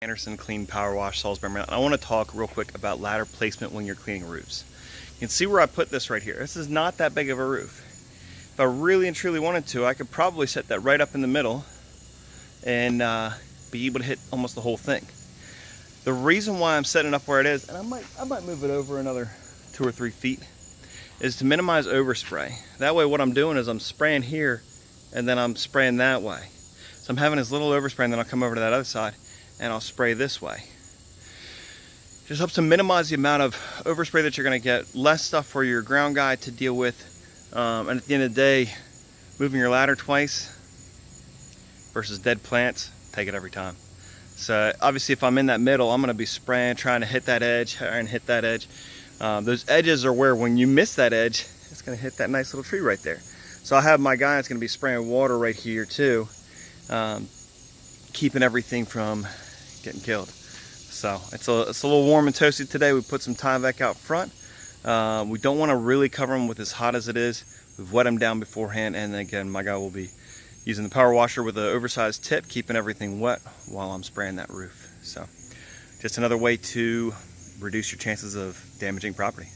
Anderson Clean Power Wash Salisbury, Maryland. I want to talk real quick about ladder placement when you're cleaning roofs. You can see where I put this right here. This is not that big of a roof. If I really and truly wanted to, I could probably set that right up in the middle and be able to hit almost the whole thing. The reason why I'm setting it up where it is, and I might move it over another 2 or 3 feet, is to minimize overspray. That way what I'm doing is I'm spraying here and then I'm spraying that way. So I'm having this little overspray and then I'll come over to that other side and I'll spray this way. Just helps to minimize the amount of overspray that you're going to get, less stuff for your ground guy to deal with, and at the end of the day, moving your ladder twice versus dead plants, take it every time. So obviously if I'm in that middle, I'm going to be spraying, trying to hit that edge and hit that edge. Those edges are where when you miss that edge, it's going to hit that nice little tree right there. So I have my guy that's going to be spraying water right here too, keeping everything from getting killed. So it's a little warm and toasty today. We put some Tyvek out front. We don't want to really cover them with as hot as it is. We've wet them down beforehand, and then again my guy will be using the power washer with an oversized tip, keeping everything wet while I'm spraying that roof. So just another way to reduce your chances of damaging property.